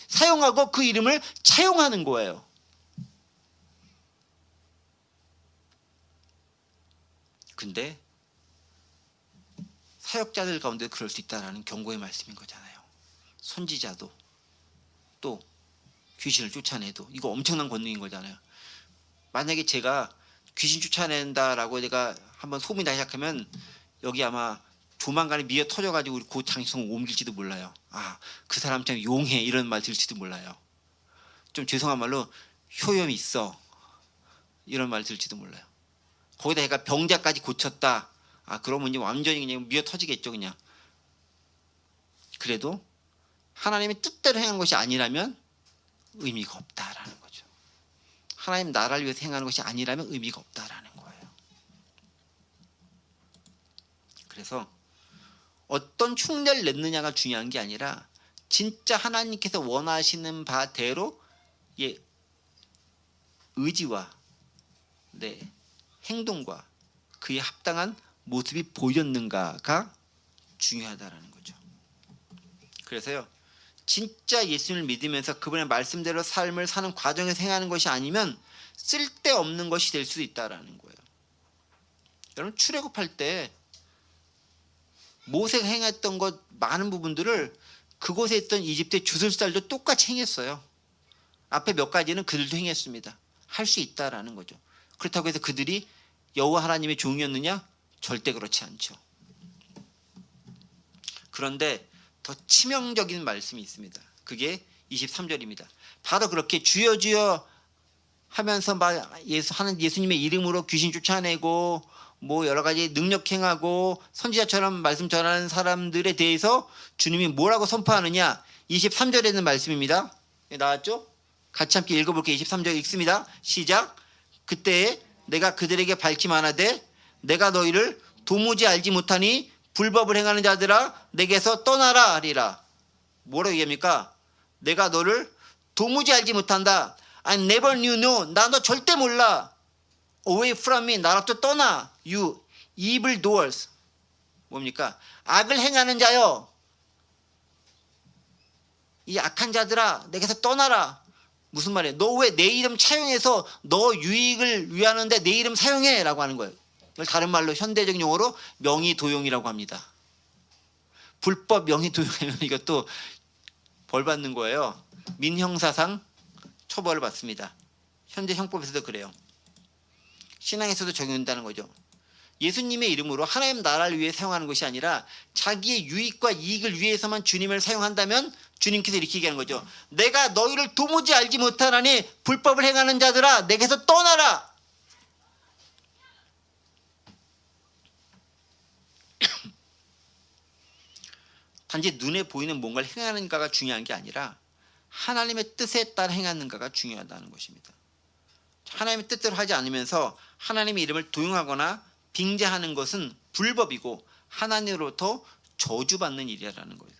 사용하고 그 이름을 차용하는 거예요. 근데 사역자들 가운데 그럴 수 있다는 경고의 말씀인 거잖아요. 선지자도 또 귀신을 쫓아내도 이거 엄청난 권능인 거잖아요. 만약에 제가 귀신 쫓아낸다라고 내가 한번 소문이 나기 시작하면 여기 아마 조만간에 미어 터져가지고 우리 그 장성 옮길지도 몰라요. 아, 그 사람 참 용해 이런 말 들을지도 몰라요. 좀 죄송한 말로 효염이 있어 이런 말 들을지도 몰라요. 거기다 얘가 병자까지 고쳤다. 아, 그러면 이제 완전히 그냥 미어 터지겠죠, 그냥. 그래도 하나님의 뜻대로 행한 것이 아니라면 의미가 없다라는 거죠. 하나님 나라를 위해서 행하는 것이 아니라면 의미가 없다라는 거예요. 그래서 어떤 흉내를 냈느냐가 중요한 게 아니라 진짜 하나님께서 원하시는 바대로 의지와 행동과 그에 합당한 모습이 보였는가가 중요하다라는 거죠. 그래서요, 진짜 예수님을 믿으면서 그분의 말씀대로 삶을 사는 과정에서 행하는 것이 아니면 쓸데없는 것이 될 수도 있다라는 거예요. 여러분 출애굽할 때 모세가 행했던 것 많은 부분들을 그곳에 있던 이집트의 주술살도 똑같이 행했어요. 앞에 몇 가지는 그들도 행했습니다. 할 수 있다라는 거죠. 그렇다고 해서 그들이 여호와 하나님의 종이었느냐? 절대 그렇지 않죠. 그런데 더 치명적인 말씀이 있습니다. 그게 23절입니다. 바로 그렇게 주여 주여 하면서 예수님의 이름으로 귀신 쫓아내고 뭐 여러 가지 능력 행하고 선지자처럼 말씀 전하는 사람들에 대해서 주님이 뭐라고 선포하느냐? 23절에 있는 말씀입니다. 나왔죠? 같이 함께 읽어볼게요. 23절 읽습니다. 시작. 그때 내가 그들에게 밝히 말하되 내가 너희를 도무지 알지 못하니 불법을 행하는 자들아 내게서 떠나라 하리라. 뭐라고 얘기합니까? 내가 너를 도무지 알지 못한다. I never knew no. 나 너 절대 몰라. Away from me. 나로부터 떠나. You evil doers. 뭡니까? 악을 행하는 자여. 이 악한 자들아 내게서 떠나라. 무슨 말이에요? 너 왜 내 이름 차용해서 너 유익을 위하는데 내 이름 사용해? 라고 하는 거예요. 이걸 다른 말로 현대적 용어로 명의도용이라고 합니다. 불법 명의도용하면 이것도 벌 받는 거예요. 민형사상 처벌을 받습니다. 현재 형법에서도 그래요. 신앙에서도 적용된다는 거죠. 예수님의 이름으로 하나님 나라를 위해 사용하는 것이 아니라 자기의 유익과 이익을 위해서만 주님을 사용한다면 주님께서 이렇게 얘기하는 거죠. 내가 너희를 도무지 알지 못하나니 불법을 행하는 자들아 내게서 떠나라. 단지 눈에 보이는 뭔가를 행하는가가 중요한 게 아니라 하나님의 뜻에 따라 행하는가가 중요하다는 것입니다. 하나님의 뜻대로 하지 않으면서 하나님의 이름을 도용하거나 빙자하는 것은 불법이고 하나님으로부터 저주받는 일이라는 거예요.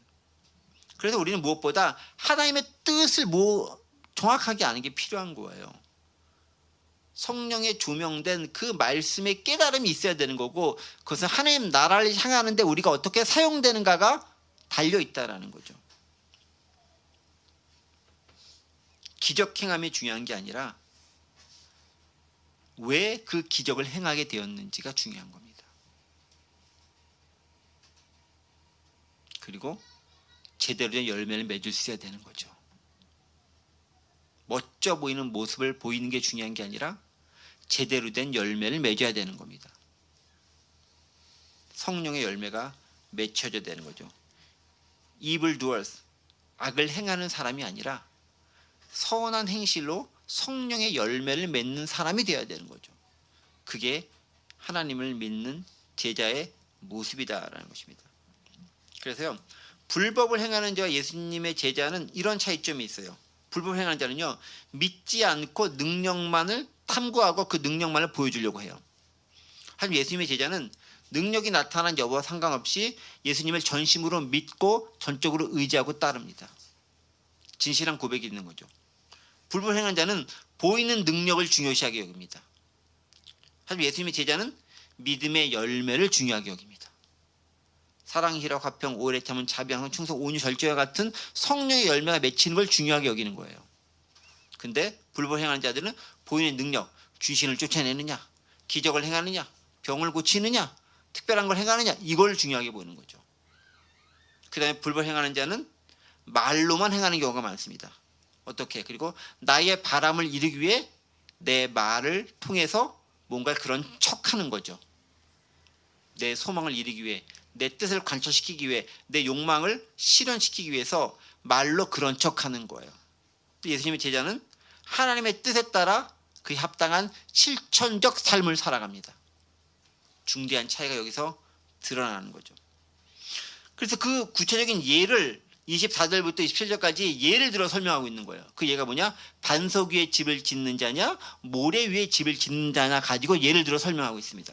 그래서 우리는 무엇보다 하나님의 뜻을 정확하게 아는 게 필요한 거예요. 성령에 조명된 그 말씀의 깨달음이 있어야 되는 거고 그것은 하나님 나라를 향하는데 우리가 어떻게 사용되는가가 달려있다는 거죠. 기적 행함이 중요한 게 아니라 왜 그 기적을 행하게 되었는지가 중요한 겁니다. 그리고 제대로 된 열매를 맺을 수 있어야 되는 거죠. 멋져 보이는 모습을 보이는 게 중요한 게 아니라 제대로 된 열매를 맺어야 되는 겁니다. 성령의 열매가 맺혀져야 되는 거죠. evil doers, 악을 행하는 사람이 아니라 선한 행실로 성령의 열매를 맺는 사람이 되어야 되는 거죠. 그게 하나님을 믿는 제자의 모습이다라는 것입니다. 그래서요, 불법을 행하는 자와 예수님의 제자는 이런 차이점이 있어요. 불법을 행하는 자는요, 믿지 않고 능력만을 탐구하고 그 능력만을 보여주려고 해요. 하지만 예수님의 제자는 능력이 나타난 여부와 상관없이 예수님을 전심으로 믿고 전적으로 의지하고 따릅니다. 진실한 고백이 있는 거죠. 불법을 행하는 자는 보이는 능력을 중요시하게 여깁니다. 하지만 예수님의 제자는 믿음의 열매를 중요하게 여깁니다. 사랑, 희락, 화평, 오래 참음, 자비, 양선, 충성, 온유, 절제와 같은 성령의 열매가 맺히는 걸 중요하게 여기는 거예요. 근데 불법을 행하는 자들은 보이는 능력, 귀신을 쫓아내느냐, 기적을 행하느냐, 병을 고치느냐, 특별한 걸 행하느냐, 이걸 중요하게 보는 거죠. 그 다음에 불법을 행하는 자는 말로만 행하는 경우가 많습니다. 어떻게? 그리고 나의 바람을 이루기 위해 내 말을 통해서 뭔가 그런 척하는 거죠. 내 소망을 이루기 위해, 내 뜻을 관철시키기 위해, 내 욕망을 실현시키기 위해서 말로 그런 척하는 거예요. 예수님의 제자는 하나님의 뜻에 따라 그에 합당한 실천적 삶을 살아갑니다. 중대한 차이가 여기서 드러나는 거죠. 그래서 그 구체적인 예를 24절부터 27절까지 예를 들어 설명하고 있는 거예요. 그 예가 뭐냐? 반석 위에 집을 짓는 자냐, 모래 위에 집을 짓는 자냐 가지고 예를 들어 설명하고 있습니다.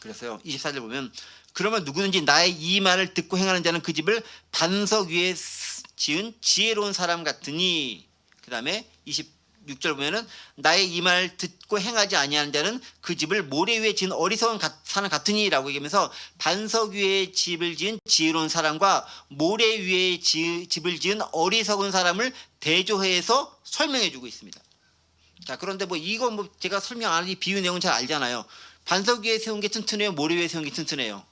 그래서요, 24절 보면 그러면 누구든지 나의 이 말을 듣고 행하는 자는 그 집을 반석 위에 지은 지혜로운 사람 같으니, 그 다음에 26절 보면은 나의 이 말을 듣고 행하지 아니하는 자는 그 집을 모래 위에 지은 어리석은 사람 같으니 라고 얘기하면서 반석 위에 집을 지은 지혜로운 사람과 모래 위에 집을 지은 어리석은 사람을 대조해서 설명해 주고 있습니다. 자, 그런데 이거 제가 설명 안 하니 비유 내용은 잘 알잖아요. 반석 위에 세운 게 튼튼해요? 모래 위에 세운 게 튼튼해요?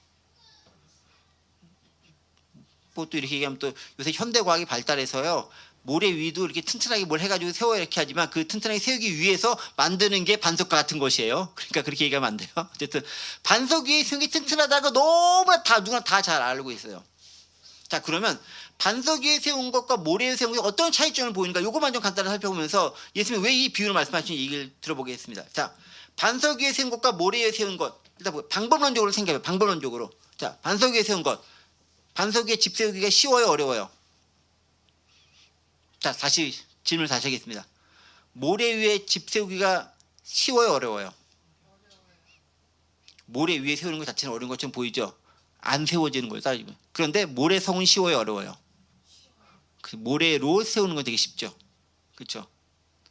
또 이렇게 얘기하면 또 요새 현대과학이 발달해서요, 모래 위도 이렇게 튼튼하게 뭘 해가지고 세워 이렇게 하지만 그 튼튼하게 세우기 위해서 만드는 게 반석과 같은 것이에요. 그러니까 그렇게 얘기하면 안 돼요. 어쨌든 반석 위에 세운 게 튼튼하다고 너무나 누구나 다 잘 알고 있어요. 자, 그러면 반석 위에 세운 것과 모래 위에 세운 게 어떤 차이점을 보이는가, 요것만 좀 간단히 살펴보면서 예수님이 왜 이 비유를 말씀하시는지 얘기를 들어보겠습니다. 자, 반석 위에 세운 것과 모래 위에 세운 것, 일단 방법론적으로 생각해요. 방법론적으로. 자, 반석 위에 세운 것, 반석 위에 집 세우기가 쉬워요, 어려워요? 자, 다시 질문을 다시 하겠습니다. 모래 위에 집 세우기가 쉬워요, 어려워요? 모래 위에 세우는 것 자체는 어려운 것처럼 보이죠? 안 세워지는 거예요, 따지면. 그런데 모래 성은 쉬워요, 어려워요? 그 모래로 세우는 건 되게 쉽죠, 그렇죠?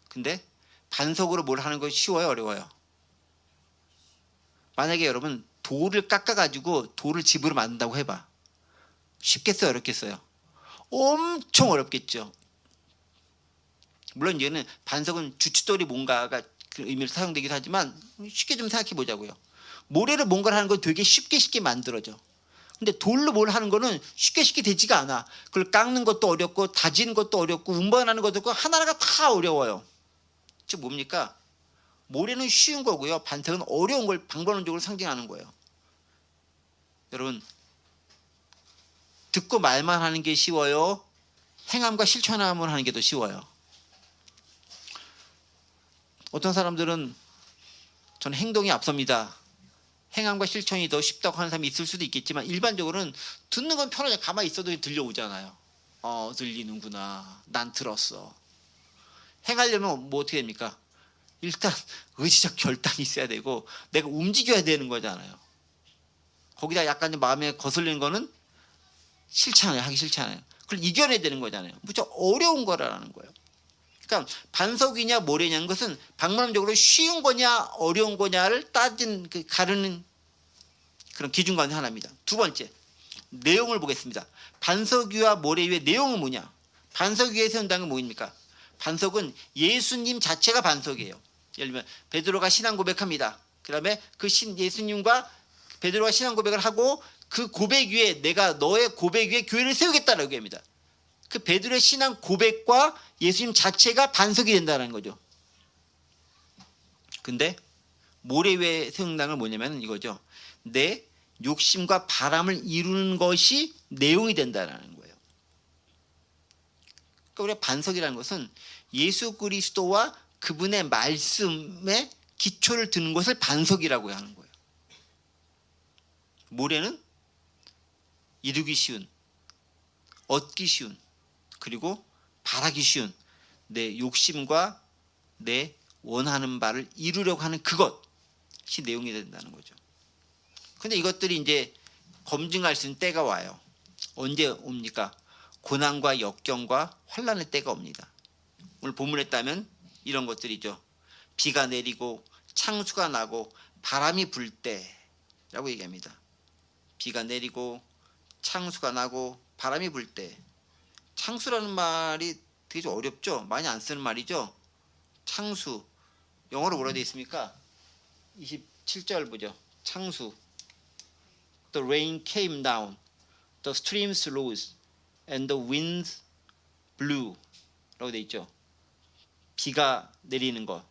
근데 반석으로 뭘 하는 건 쉬워요, 어려워요? 만약에 여러분 돌을 깎아가지고 돌을 집으로 만든다고 해봐. 쉽겠어요, 어렵겠어요? 엄청 어렵겠죠. 물론 이제는 반석은 주춧돌이 뭔가가 그 의미로 사용되기도 하지만 쉽게 좀 생각해 보자고요. 모래로 뭔가를 하는 건 되게 쉽게 만들어져. 근데 돌로 뭘 하는 거는 쉽게 되지가 않아. 그걸 깎는 것도 어렵고 다지는 것도 어렵고 운반하는 것도 어렵고 하나하나가 다 어려워요. 즉 뭡니까? 모래는 쉬운 거고요. 반석은 어려운 걸 방법론적으로 상징하는 거예요. 여러분, 듣고 말만 하는 게 쉬워요? 행함과 실천함을 하는 게 더 쉬워요? 어떤 사람들은 저는 행동이 앞섭니다. 행함과 실천이 더 쉽다고 하는 사람이 있을 수도 있겠지만 일반적으로는 듣는 건 편하게 가만히 있어도 들려오잖아요. 들리는구나. 난 들었어. 행하려면 뭐 어떻게 됩니까? 일단 의지적 결단이 있어야 되고 내가 움직여야 되는 거잖아요. 거기다 약간 좀 마음에 거슬리는 거는 싫잖아요. 하기 싫잖아요. 그걸 이겨내야 되는 거잖아요. 무척 어려운 거라는 거예요. 그러니까 반석이냐 모래냐는 것은 방법론적으로 쉬운 거냐 어려운 거냐를 따진 가르는 그런 기준 가운데 하나입니다. 두 번째, 내용을 보겠습니다. 반석 위와 모래 위의 내용은 뭐냐? 반석 위에 세운다는 건 뭐입니까? 반석은 예수님 자체가 반석이에요. 예를 들면 베드로가 신앙 고백합니다. 그 다음에 그 예수님과 베드로가 신앙 고백을 하고 그 고백 위에 내가 너의 고백 위에 교회를 세우겠다라고 합니다. 그 베드로의 신앙 고백과 예수님 자체가 반석이 된다는 거죠. 근데 모래 위에 세운다는 건 뭐냐면 이거죠. 내 욕심과 바람을 이루는 것이 내용이 된다는 거예요. 그러니까 우리가 반석이라는 것은 예수 그리스도와 그분의 말씀에 기초를 두는 것을 반석이라고 하는 거예요. 모래는 이루기 쉬운, 얻기 쉬운, 그리고 바라기 쉬운 내 욕심과 내 원하는 바를 이루려고 하는 그것이 내용이 된다는 거죠. 근데 이것들이 이제 검증할 수 있는 때가 와요. 언제 옵니까? 고난과 역경과 환난의 때가 옵니다. 오늘 본문에 따면 이런 것들이죠. 비가 내리고 창수가 나고 바람이 불 때라고 얘기합니다. 비가 내리고 창수가 나고 바람이 불 때. 창수라는 말이 되게 좀 어렵죠? 많이 안 쓰는 말이죠? 창수. 영어로 뭐라 되어 있습니까? 27절 보죠. 창수. The rain came down, the streams rose, and the winds blew. 라고 되어 있죠. 비가 내리는 거.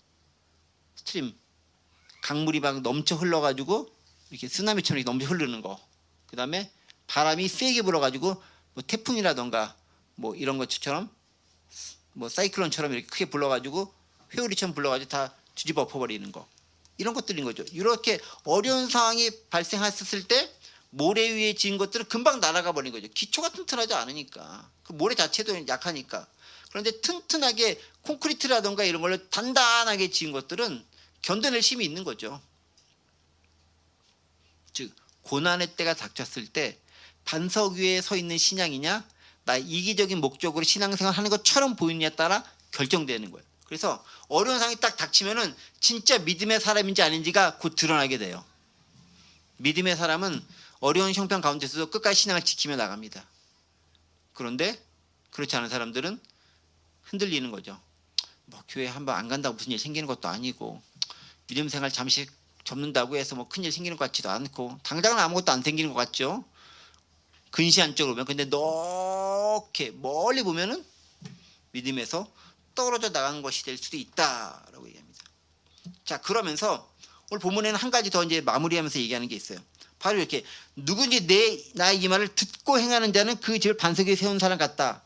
스트림. 강물이 막 넘쳐 흘러가지고 이렇게 쓰나미처럼 이렇게 넘쳐 흐르는 거. 그 다음에 바람이 세게 불어가지고 뭐 태풍이라던가 뭐 이런 것처럼 뭐 사이클론처럼 이렇게 크게 불러가지고 회오리처럼 불러가지고 다 뒤집어 엎어버리는 거. 이런 것들인 거죠. 이렇게 어려운 상황이 발생했을 때 모래 위에 지은 것들은 금방 날아가 버린 거죠. 기초가 튼튼하지 않으니까. 그 모래 자체도 약하니까. 그런데 튼튼하게 콘크리트라던가 이런 걸로 단단하게 지은 것들은 견뎌낼 힘이 있는 거죠. 즉 고난의 때가 닥쳤을 때 반석 위에 서 있는 신앙이냐 나 이기적인 목적으로 신앙생활 하는 것처럼 보이느냐에 따라 결정되는 거예요. 그래서 어려운 상황이 딱 닥치면은 진짜 믿음의 사람인지 아닌지가 곧 드러나게 돼요. 믿음의 사람은 어려운 형편 가운데서도 끝까지 신앙을 지키며 나갑니다. 그런데 그렇지 않은 사람들은 흔들리는 거죠. 뭐 교회 한번 안 간다고 무슨 일 생기는 것도 아니고 믿음 생활 잠시 접는다고 해서 뭐 큰일 생기는 것 같지도 않고 당장은 아무것도 안 생기는 것 같죠. 근시안적으로 보면. 근데 이렇게 멀리 보면은 믿음에서 떨어져 나간 것이 될 수도 있다라고 얘기합니다. 자, 그러면서 오늘 본문에는 한 가지 더 이제 마무리하면서 얘기하는 게 있어요. 바로 이렇게 누구든지 나의 이 말을 듣고 행하는 자는 그 집을 반석에 세운 사람 같다.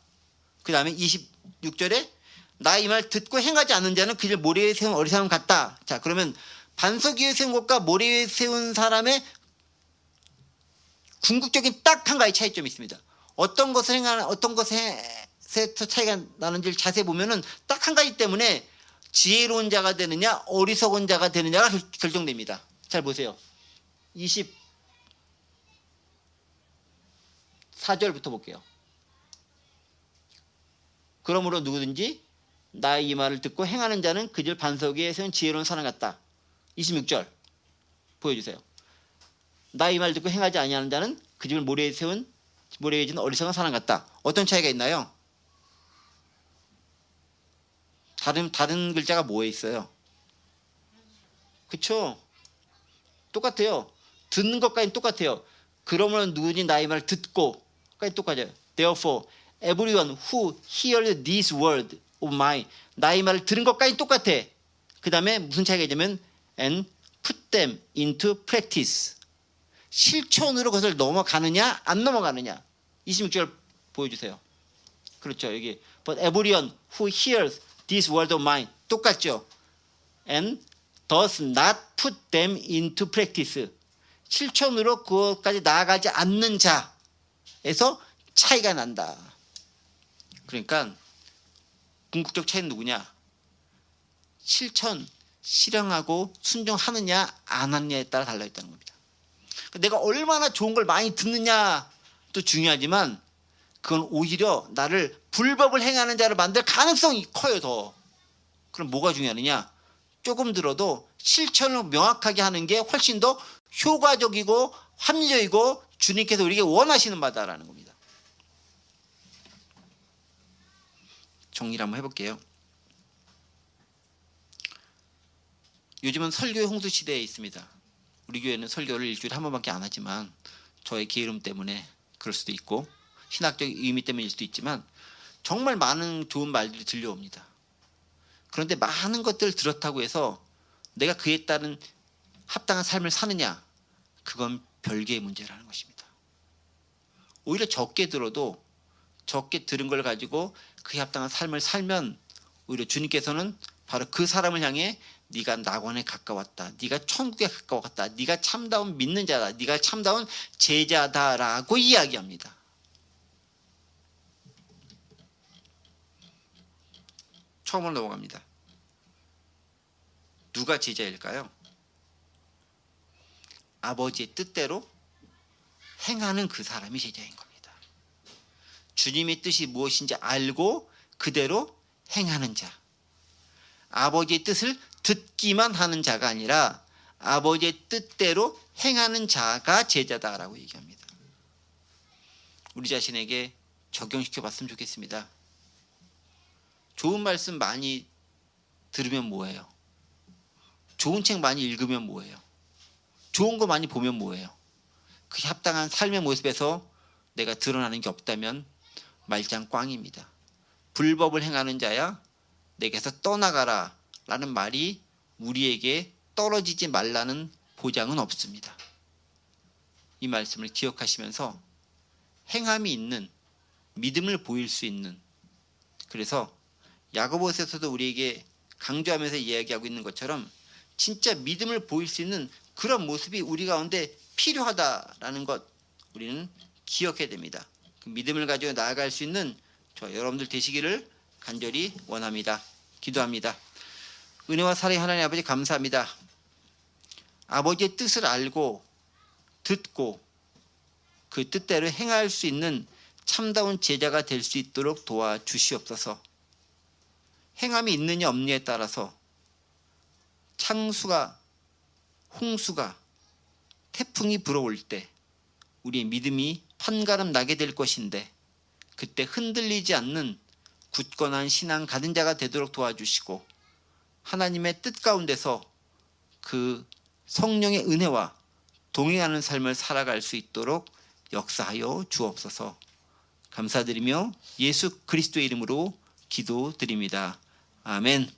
그 다음에 26절에 나의 이 말을 듣고 행하지 않는 자는 그 집 모래 위에 세운 어리석은 같다. 자, 그러면 반석 위에 세운 것과 모래 위에 세운 사람의 궁극적인 딱 한 가지 차이점이 있습니다. 어떤 것을 행하는 어떤 것에서 차이가 나는지를 자세히 보면은 딱 한 가지 때문에 지혜로운 자가 되느냐 어리석은 자가 되느냐가 결정됩니다. 잘 보세요. 24절부터 볼게요. 그러므로 누구든지 나의 이 말을 듣고 행하는 자는 그 집 반석 위에 세운 지혜로운 사람 같다. 26절 보여주세요. 나의 이 말을 듣고 행하지 아니하는 자는 그 집을 모래에 지은 어리석은 사람 같다. 어떤 차이가 있나요? 다른 글자가 뭐에 있어요? 그쵸? 똑같아요. 듣는 것까지는 똑같아요. 그러므로 누구니 나의 말을 듣고까지 똑같아요. Therefore everyone who hears this word of mine, 나의 말을 들은 것까지 똑같아. 그 다음에 무슨 차이가 있냐면 and put them into practice. 실천으로 그것을 넘어가느냐 안 넘어가느냐. 26절 보여주세요. 그렇죠. 여기 But everyone who hears this word of mine 똑같죠. And does not put them into practice. 실천으로 그것까지 나아가지 않는 자에서 차이가 난다. 그러니까 궁극적 차이는 누구냐? 실행하고 순종하느냐 안 하느냐에 따라 달라있다는 겁니다. 내가 얼마나 좋은 걸 많이 듣느냐도 중요하지만 그건 오히려 나를 불법을 행하는 자를 만들 가능성이 커요. 더. 그럼 뭐가 중요하느냐? 조금 들어도 실천을 명확하게 하는 게 훨씬 더 효과적이고 합리적이고 주님께서 우리에게 원하시는 바다라는 겁니다. 정리를 한번 해볼게요. 요즘은 설교의 홍수 시대에 있습니다. 우리 교회는 설교를 일주일에 한 번밖에 안 하지만 저의 게으름 때문에 그럴 수도 있고 신학적 의미 때문일 수도 있지만 정말 많은 좋은 말들이 들려옵니다. 그런데 많은 것들을 들었다고 해서 내가 그에 따른 합당한 삶을 사느냐, 그건 별개의 문제라는 것입니다. 오히려 적게 들어도 적게 들은 걸 가지고 그에 합당한 삶을 살면 오히려 주님께서는 바로 그 사람을 향해 네가 낙원에 가까웠다, 네가 천국에 가까웠다, 네가 참다운 믿는 자다, 네가 참다운 제자다라고 이야기합니다. 처음으로 넘어갑니다. 누가 제자일까요? 아버지의 뜻대로 행하는 그 사람이 제자인 겁니다. 주님의 뜻이 무엇인지 알고 그대로 행하는 자. 아버지의 뜻을 듣기만 하는 자가 아니라 아버지의 뜻대로 행하는 자가 제자다라고 얘기합니다. 우리 자신에게 적용시켜 봤으면 좋겠습니다. 좋은 말씀 많이 들으면 뭐예요? 좋은 책 많이 읽으면 뭐예요? 좋은 거 많이 보면 뭐예요? 그 합당한 삶의 모습에서 내가 드러나는 게 없다면 말짱 꽝입니다. 불법을 행하는 자야 내게서 떠나가라 라는 말이 우리에게 떨어지지 말라는 보장은 없습니다. 이 말씀을 기억하시면서 행함이 있는, 믿음을 보일 수 있는, 그래서 야고보서에서도 우리에게 강조하면서 이야기하고 있는 것처럼 진짜 믿음을 보일 수 있는 그런 모습이 우리 가운데 필요하다라는 것 우리는 기억해야 됩니다. 그 믿음을 가지고 나아갈 수 있는 저 여러분들 되시기를 간절히 원합니다. 기도합니다. 은혜와 사랑의 하나님 아버지 감사합니다. 아버지의 뜻을 알고 듣고 그 뜻대로 행할 수 있는 참다운 제자가 될 수 있도록 도와주시옵소서. 행함이 있느냐 없느냐에 따라서 창수가, 홍수가, 태풍이 불어올 때 우리의 믿음이 판가름 나게 될 것인데 그때 흔들리지 않는 굳건한 신앙 가진 자가 되도록 도와주시고 하나님의 뜻 가운데서 그 성령의 은혜와 동행하는 삶을 살아갈 수 있도록 역사하여 주옵소서. 감사드리며 예수 그리스도의 이름으로 기도드립니다. 아멘.